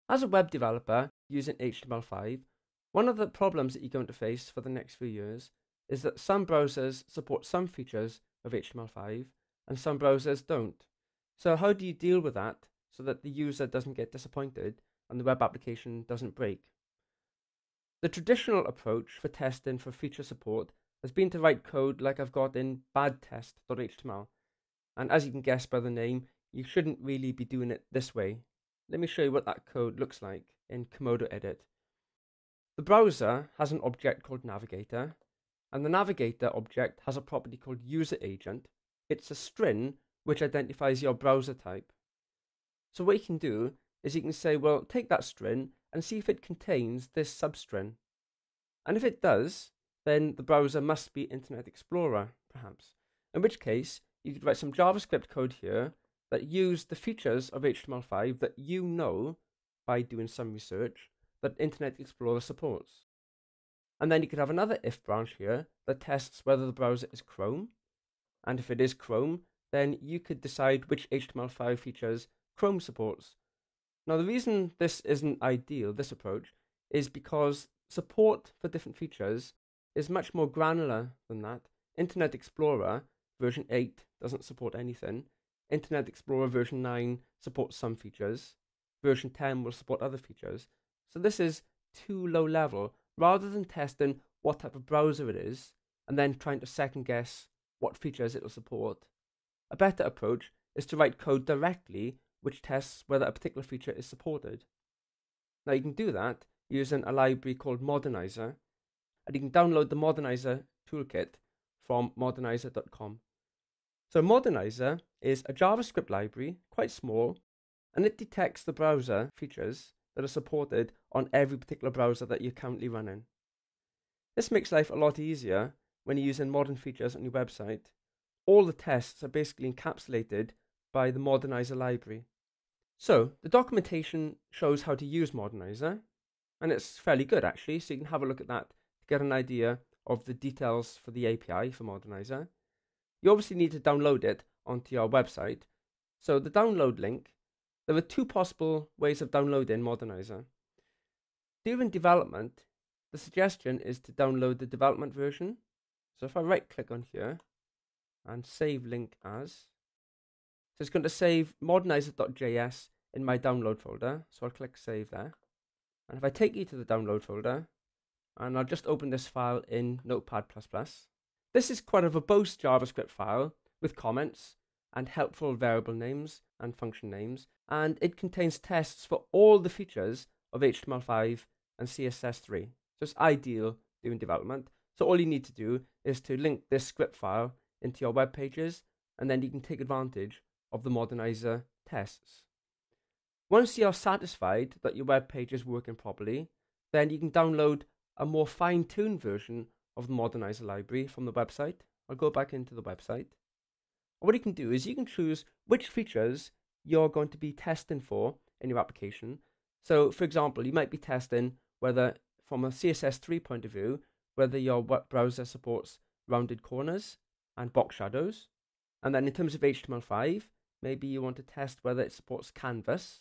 As a web developer using HTML5, one of the problems that you're going to face for the next few years is that some browsers support some features of HTML5 and some browsers don't. So how do you deal with that so that the user doesn't get disappointed and the web application doesn't break? The traditional approach for testing for feature support has been to write code like I've got in badtest.html. And as you can guess by the name, you shouldn't really be doing it this way. Let me show you what that code looks like in Komodo Edit. The browser has an object called Navigator, and the Navigator object has a property called UserAgent. It's a string which identifies your browser type. So what you can do is you can say, well, take that string and see if it contains this substring. And if it does, then the browser must be Internet Explorer, perhaps. In which case, you could write some JavaScript code here that use the features of HTML5 that you know by doing some research that Internet Explorer supports. And then you could have another if branch here that tests whether the browser is Chrome. And if it is Chrome, then you could decide which HTML5 features Chrome supports. Now, the reason this isn't ideal, this approach, is because support for different features is much more granular than that. Internet Explorer version 8 doesn't support anything. Internet Explorer version 9 supports some features. Version 10 will support other features. So this is too low level. Rather than testing what type of browser it is and then trying to second guess what features it will support, a better approach is to write code directly which tests whether a particular feature is supported. Now you can do that using a library called Modernizer, and you can download the Modernizer toolkit from modernizer.com. So Modernizer is a JavaScript library, quite small, and it detects the browser features that are supported on every particular browser that you're currently running. This makes life a lot easier when you're using modern features on your website. All the tests are basically encapsulated by the Modernizer library. So the documentation shows how to use Modernizer, and it's fairly good actually, so you can have a look at that to get an idea of the details for the API for Modernizer. You obviously need to download it onto your website. So the download link, there are two possible ways of downloading Modernizer. During development, the suggestion is to download the development version. So if I right click on here and save link as, so it's going to save modernizer.js in my download folder. So I'll click save there. And if I take you to the download folder, and I'll just open this file in Notepad++. This is quite a verbose JavaScript file with comments and helpful variable names and function names, and it contains tests for all the features of HTML5 and CSS3. So it's ideal during development. So all you need to do is to link this script file into your web pages, and then you can take advantage of the Modernizer tests. Once you're satisfied that your web page is working properly, then you can download a more fine-tuned version of the Modernizer library from the website. I'll go back into the website. What you can do is you can choose which features you're going to be testing for in your application. So, for example, you might be testing whether, from a CSS3 point of view, whether your web browser supports rounded corners and box shadows. And then in terms of HTML5, maybe you want to test whether it supports canvas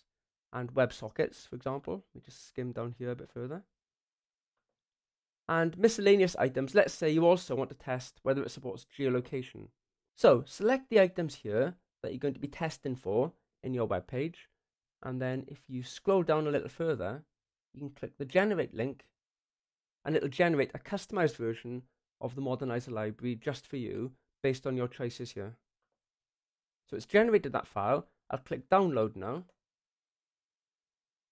and WebSockets, for example. Let me just skim down here a bit further. And miscellaneous items, let's say you also want to test whether it supports geolocation. So select the items here that you're going to be testing for in your web page. And then if you scroll down a little further, you can click the generate link, and it'll generate a customized version of the Modernizer library just for you based on your choices here. So it's generated that file. I'll click download now.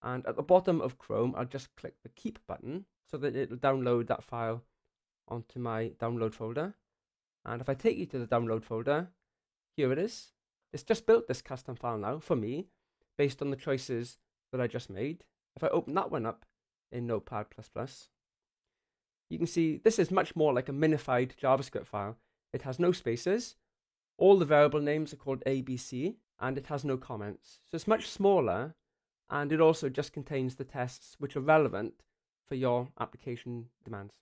And at the bottom of Chrome, I'll just click the keep button so that it'll download that file onto my download folder. And if I take you to the download folder, here it is. It's just built this custom file now for me based on the choices that I just made. If I open that one up in Notepad++, you can see this is much more like a minified JavaScript file. It has no spaces. All the variable names are called ABC, and it has no comments. So it's much smaller, and it also just contains the tests which are relevant for your application demands.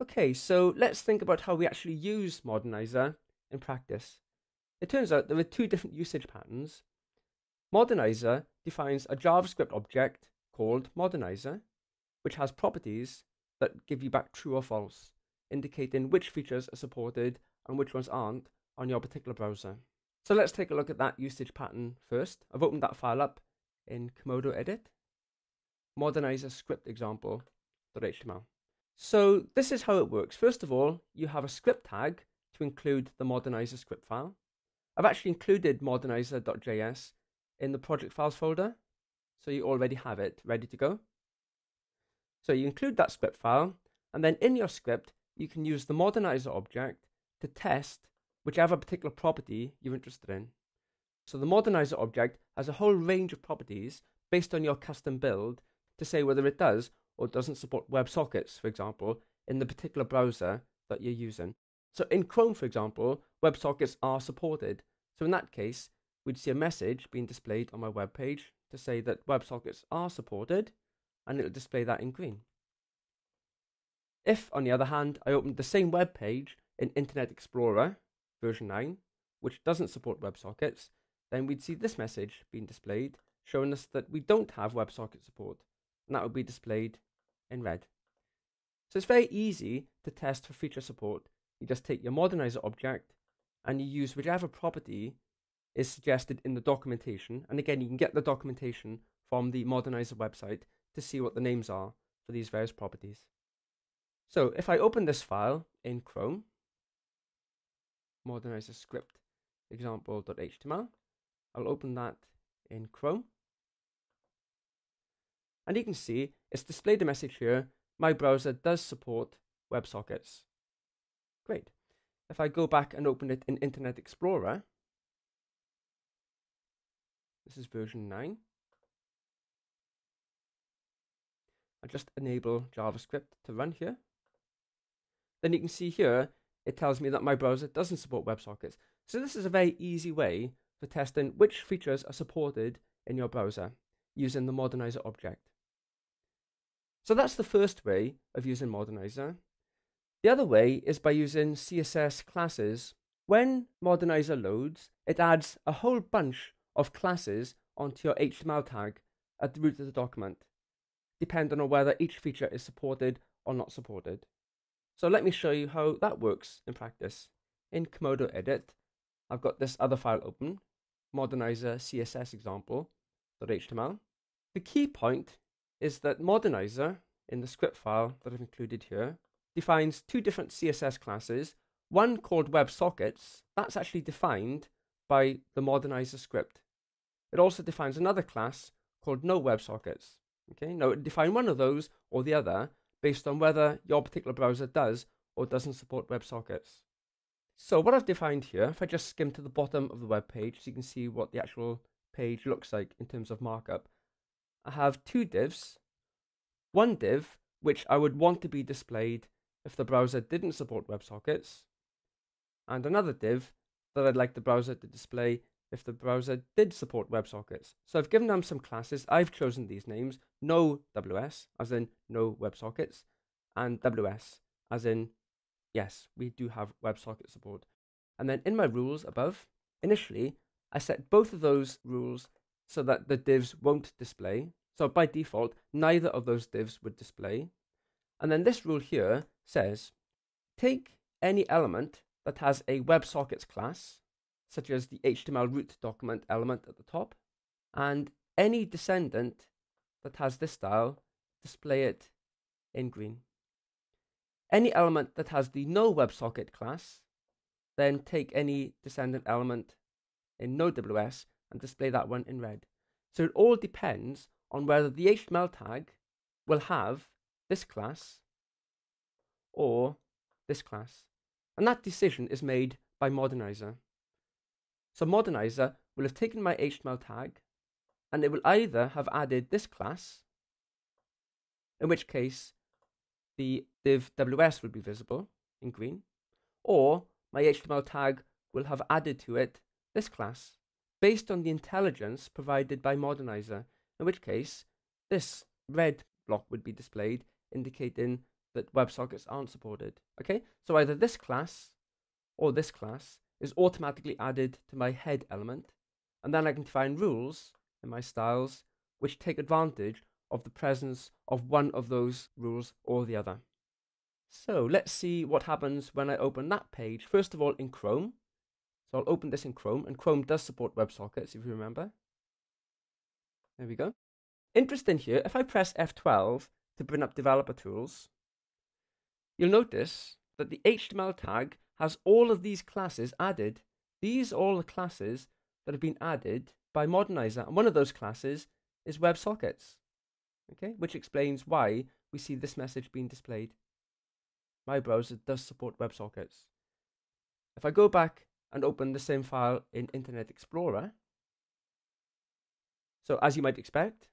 Okay, so let's think about how we actually use Modernizer in practice. It turns out there are two different usage patterns. Modernizer defines a JavaScript object called modernizer, which has properties that give you back true or false, indicating which features are supported and which ones aren't on your particular browser. So let's take a look at that usage pattern first. I've opened that file up in Komodo Edit, modernizer script example.html. So this is how it works. First of all, you have a script tag to include the modernizer script file. I've actually included modernizer.js in the project files folder, so you already have it ready to go. So you include that script file, and then in your script, you can use the modernizer object to test whichever particular property you're interested in. So the modernizer object has a whole range of properties based on your custom build to say whether it does or doesn't support WebSockets, for example, in the particular browser that you're using. So in Chrome, for example, WebSockets are supported. So in that case, we'd see a message being displayed on my web page to say that WebSockets are supported, and it'll display that in green. If, on the other hand, I opened the same web page in Internet Explorer version 9, which doesn't support WebSockets, then we'd see this message being displayed, showing us that we don't have WebSocket support, and that would be displayed in red. So it's very easy to test for feature support. You just take your modernizer object and you use whichever property is suggested in the documentation. And again, you can get the documentation from the modernizer website to see what the names are for these various properties. So if I open this file in Chrome, modernizer script example.html, I'll open that in Chrome. And you can see it's displayed a message here, my browser does support WebSockets. Great. If I go back and open it in Internet Explorer, this is version 9. I'll just enable JavaScript to run here. Then you can see here, it tells me that my browser doesn't support WebSockets. So this is a very easy way for testing which features are supported in your browser using the modernizer object. So that's the first way of using modernizer. The other way is by using CSS classes. When modernizer loads, it adds a whole bunch of classes onto your HTML tag at the root of the document, depending on whether each feature is supported or not supported. So let me show you how that works in practice. In Komodo Edit, I've got this other file open, modernizer CSS example.html. The key point is that modernizer, in the script file that I've included here, defines two different CSS classes. One called WebSockets, that's actually defined by the modernizer script. It also defines another class called NoWebSockets. Okay, now it defines one of those or the other based on whether your particular browser does or doesn't support WebSockets. So what I've defined here, if I just skim to the bottom of the web page so you can see what the actual page looks like in terms of markup, I have two divs. One div, which I would want to be displayed if the browser didn't support WebSockets, and another div that I'd like the browser to display if the browser did support WebSockets. So I've given them some classes. I've chosen these names: no WS, as in no WebSockets, and WS, as in yes, we do have WebSocket support. And then in my rules above, initially, I set both of those rules so that the divs won't display. So by default, neither of those divs would display. And then this rule here says, take any element that has a WebSockets class, such as the HTML root document element at the top, and any descendant that has this style, display it in green. Any element that has the no WebSocket class, then take any descendant element in no WS and display that one in red. So it all depends on whether the HTML tag will have this class or this class. And that decision is made by modernizer. So modernizer will have taken my HTML tag and it will either have added this class, in which case the div WS will be visible in green, or my HTML tag will have added to it this class based on the intelligence provided by modernizer, in which case this red block would be displayed indicating that WebSockets aren't supported. Okay, so either this class or this class is automatically added to my head element, and then I can define rules in my styles which take advantage of the presence of one of those rules or the other. So let's see what happens when I open that page, first of all in Chrome. So I'll open this in Chrome, and Chrome does support WebSockets, if you remember. There we go. Interesting here, if I press F12 to bring up developer tools, you'll notice that the HTML tag has all of these classes added. These are all the classes that have been added by Modernizer, and one of those classes is WebSockets, okay, which explains why we see this message being displayed. My browser does support WebSockets. If I go back and open the same file in Internet Explorer, so as you might expect,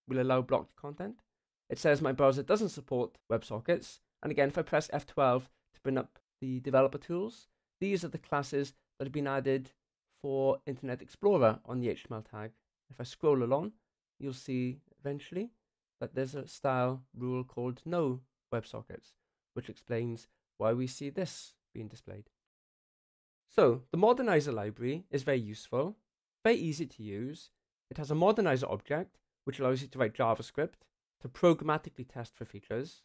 we'll allow blocked content. It says my browser doesn't support WebSockets, and again, if I press F12 to bring up the developer tools, these are the classes that have been added for Internet Explorer on the HTML tag. If I scroll along, you'll see eventually that there's a style rule called no WebSockets, which explains why we see this being displayed. So the Modernizer library is very useful, very easy to use. It has a Modernizer object, which allows you to write JavaScript to programmatically test for features.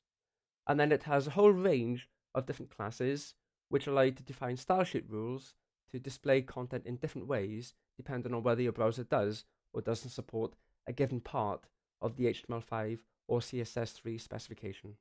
And then it has a whole range of different classes, which allow you to define style sheet rules to display content in different ways, depending on whether your browser does or doesn't support a given part of the HTML5 or CSS3 specification.